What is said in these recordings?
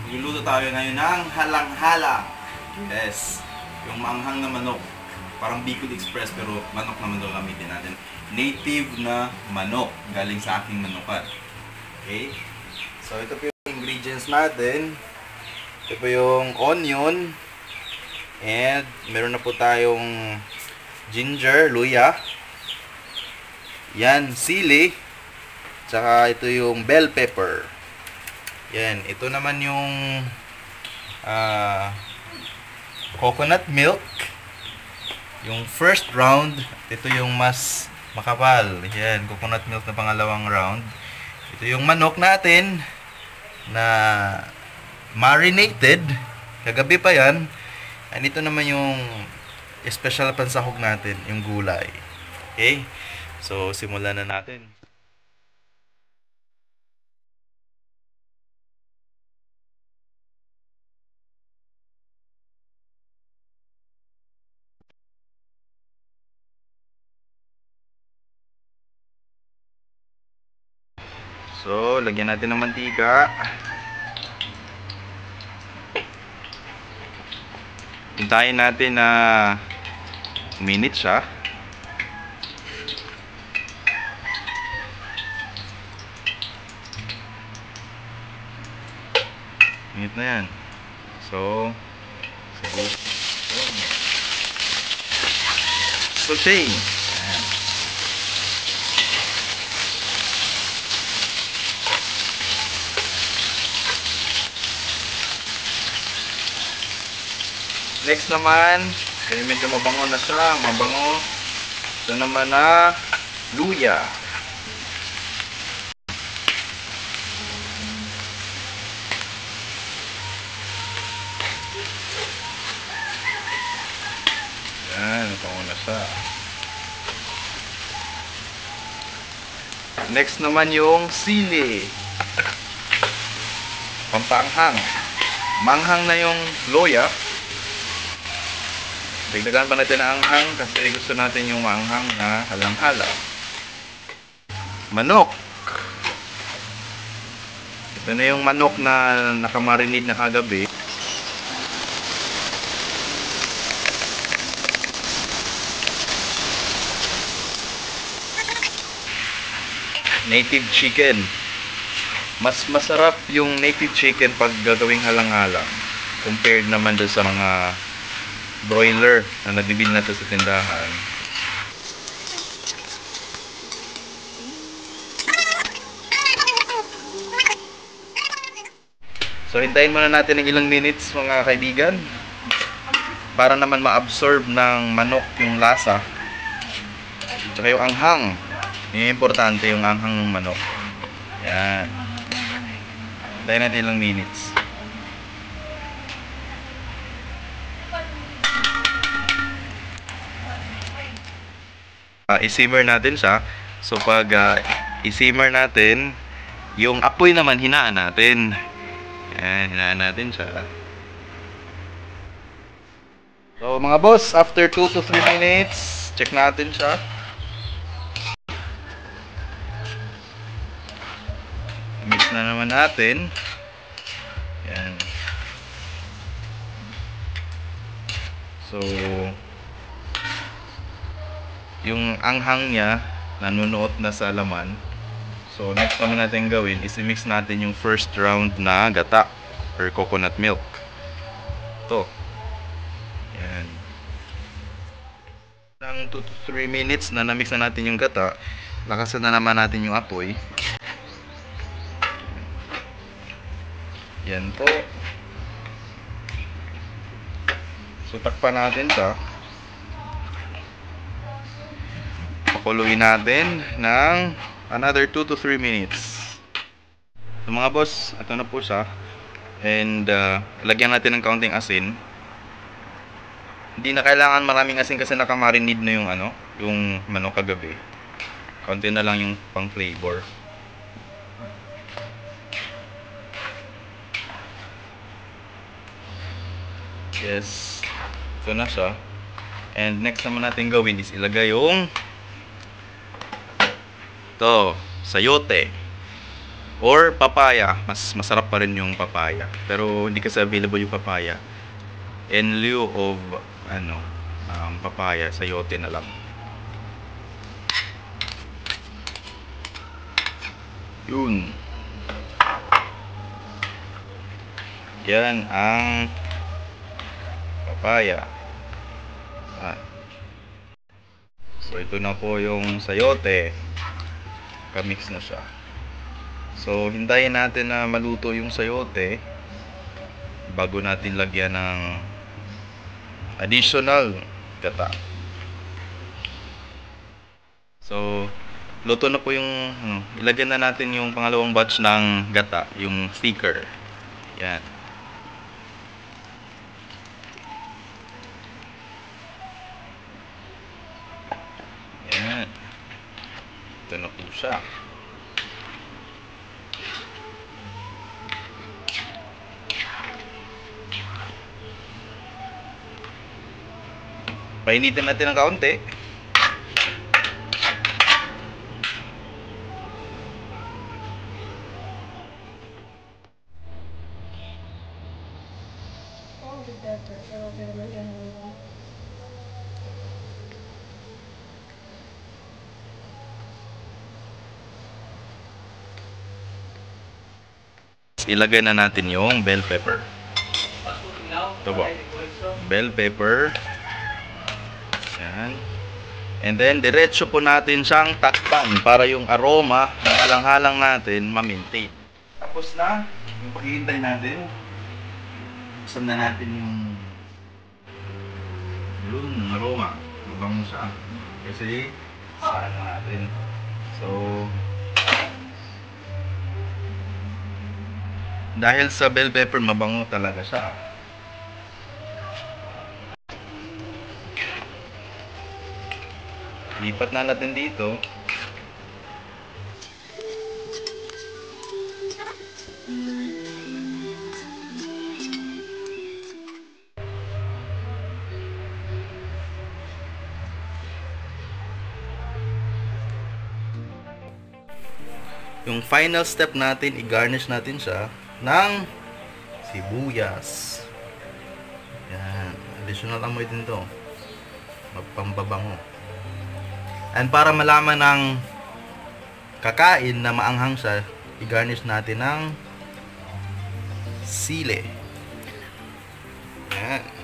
Magluluto tayo ngayon ng halang-halang. Yes. Yung maanghang na manok. Parang Bicol Express pero manok naman ito gamitin natin. Native na manok. Galing sa aking manukan. Okay? So ito po yung ingredients natin. Ito po yung onion. And meron na po tayong ginger, luya. Yan, sili. Tsaka ito yung bell pepper. Yan, ito naman yung coconut milk. Yung first round, ito yung mas makapal. Yan, coconut milk na pangalawang round. Ito yung manok natin na marinated. Kagabi pa yan. And ito naman yung special pansahog natin, yung gulay. Okay? So, simulan na natin. So, lagyan natin ng mantika. Hintayin natin na minute siya. Minute na yan. So, sauté. Next naman, medyo mabango na siya, mabango. Ito naman na luya. Yan, mabango na siya. Next naman yung sili. Pampaanghang. Manghang na yung luya. Dagdagan pa natin ang anghang kasi gusto natin yung maanghang na halang-halang. Manok. Ito na yung manok na nakamarinate na kagabi. Native chicken. Mas masarap yung native chicken pag gagawing halang-halang compared naman doon sa mga broiler na nabibili natin sa tindahan. So hintayin muna natin ng ilang minutes mga kaibigan para naman ma-absorb ng manok yung lasa tsaka yung anghang. Yung importante yung anghang ng manok. Yan. Hintayin natin ilang minutes. I-simmer natin siya. So pag i-simmer natin, yung apoy naman hinaan natin. Yan, hinaan natin siya. So mga boss, after 2 to 3 minutes, check natin siya. Mix na naman natin. Yan. So yung anghang niya nanunuot na sa laman. So next naman natin gawin is i-mix natin yung first round na gata or coconut milk. Ito. Yan. Nang 2 to 3 minutes na na-mix na natin yung gata, lakasan na naman natin yung apoy. Yan po. So takpan natin ito. Pakuluin natin ng another 2 to 3 minutes. So mga boss, ito na po siya. And lagyan natin ng kaunting asin. Hindi na kailangan maraming asin kasi nakamarinade na yung yung manok kagabi. Kaunti na lang yung pang flavor. Yes. Ito na siya. And next naman natin gawin is ilagay yung sayote. Or papaya, mas masarap pa rin yung papaya. Pero hindi kasi available yung papaya. In lieu of ano, papaya, sayote na lang. Yun. Yan ang papaya. Ah. So ito na po yung sayote. Kamix na siya. So hintayin natin na maluto yung sayote bago natin lagyan ng additional gata. So luto na po yung ilagyan na natin yung pangalawang batch ng gata, yung sticker. Yan. Yan. Ito na po siya. Painitin natin ng kaunti. Ilagay na natin yung bell pepper. Ito po. Bell pepper. Yan. And then, diretso po natin siyang takpan para yung aroma ng halang-halang natin ma-maintain. Tapos na. Yung paghihintay natin. Buksan na natin yung aroma. Mabango siya. Kasi, saan na natin. So, dahil sa bell pepper, mabango talaga siya. Lipat na natin dito. Yung final step natin, i-garnish natin siya ng sibuyas. Yan. Additional amoy din to. Magpambabango. And para malaman ng kakain na maanghang siya, i-garnish natin ng sili. Yan.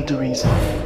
Teresa.